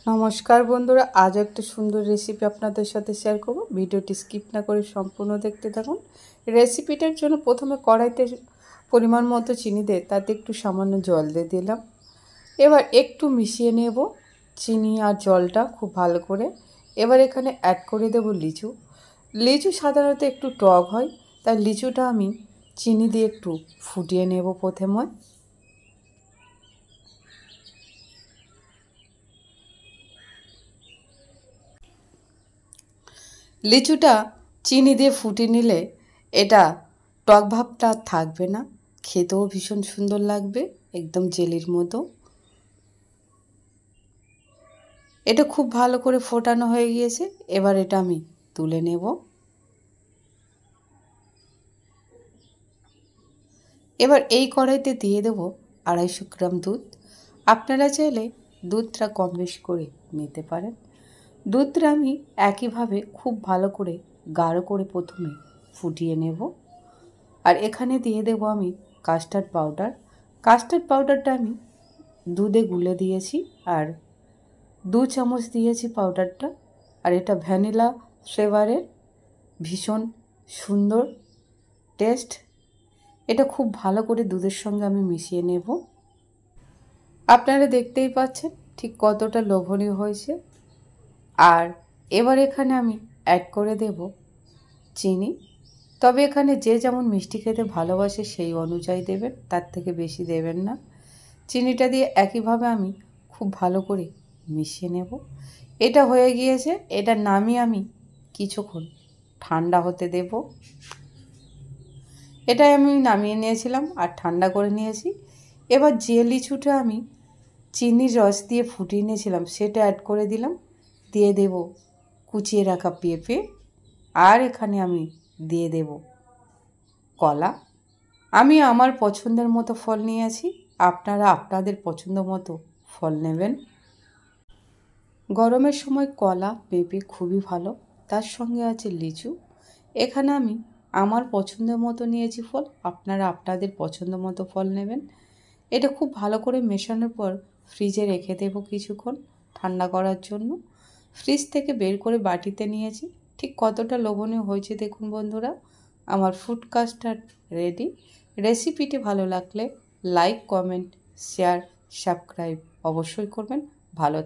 নমস্কার বন্ধুরা, আজ একটা সুন্দর রেসিপি আপনাদের সাথে শেয়ার করব। ভিডিওটি স্কিপ না করে সম্পূর্ণ দেখতে থাকুন। রেসিপিটার জন্য প্রথমে কড়াইতে পরিমাণ মতো চিনি দিয়ে তাতে একটু সামান্য জল দিয়ে দিলাম। এবার একটু মিশিয়ে নেব চিনি আর জলটা খুব ভালো করে। এবার এখানে অ্যাড করে দেব লিচু। লিচু সাধারণত একটু টক হয়, তাই লিচুটা আমি চিনি দিয়ে একটু ফুটিয়ে নেব প্রথমে। লিচুটা চিনি দিয়ে ফুটিয়ে নিলে এটা টক ভাবটা থাকবে না, খেতেও ভীষণ সুন্দর লাগবে, একদম জেলির মতো। এটা খুব ভালো করে ফোটানো হয়ে গিয়েছে। এবার এটা আমি তুলে নেব। এবার এই কড়াইতে দিয়ে দেব 250 গ্রাম দুধ। আপনারা চাইলে দুধটা কম বেশি করে নিতে পারেন। দুধটা আমি একইভাবে খুব ভালো করে গাঢ় করে প্রথমে ফুটিয়ে নেব। আর এখানে দিয়ে দেব আমি কাস্টার্ড পাউডার। কাস্টার্ড পাউডারটা আমি দুধে গুলে দিয়েছি আর 2 চামচ দিয়েছি পাউডারটা। আর এটা ভ্যানিলা ফ্লেভারের, ভীষণ সুন্দর টেস্ট। এটা খুব ভালো করে দুধের সঙ্গে আমি মিশিয়ে নেব। আপনারা দেখতেই পাচ্ছেন ঠিক কতটা লোভনীয় হয়েছে। আর এবার এখানে আমি অ্যাড করে দেব চিনি। তবে এখানে যে যেমন মিষ্টি খেতে ভালোবাসে সেই অনুযায়ী দেবেন, তার থেকে বেশি দেবেন না। চিনিটা দিয়ে একইভাবে আমি খুব ভালো করে মিশিয়ে নেব। এটা হয়ে গিয়েছে। এটা নামিয়ে আমি কিছুক্ষণ ঠান্ডা হতে দেব। এটাই আমি নামিয়ে নিয়েছিলাম আর ঠান্ডা করে নিয়েছি। এবার যে লিচুটা আমি চিনির রস দিয়ে ফুটিয়ে নিয়েছিলাম সেটা অ্যাড করে দিলাম। দিয়ে দেব কুচিয়ে রাখা পেঁপে। আর এখানে আমি দিয়ে দেব কলা। আমি আমার পছন্দের মতো ফল নিয়েছি, আপনারা আপনাদের পছন্দ মতো ফল নেবেন। গরমের সময় কলা পেঁপে খুবই ভালো, তার সঙ্গে আছে লিচু। এখানে আমি আমার পছন্দের মতো নিয়েছি ফল, আপনারা আপনাদের পছন্দ মতো ফল নেবেন। এটা খুব ভালো করে মেশানোর পর ফ্রিজে রেখে দেব কিছুক্ষণ ঠান্ডা করার জন্য। ফ্রিজ থেকে বের করে বাটিতে নিয়েছি। ঠিক কতটা লোভনীয় হয়েছে দেখুন বন্ধুরা। আমার ফ্রুট কাস্টার্ড রেডি। রেসিপিটি ভালো লাগলে লাইক, কমেন্ট, শেয়ার, সাবস্ক্রাইব অবশ্যই করবেন। ভালো থাকবেন।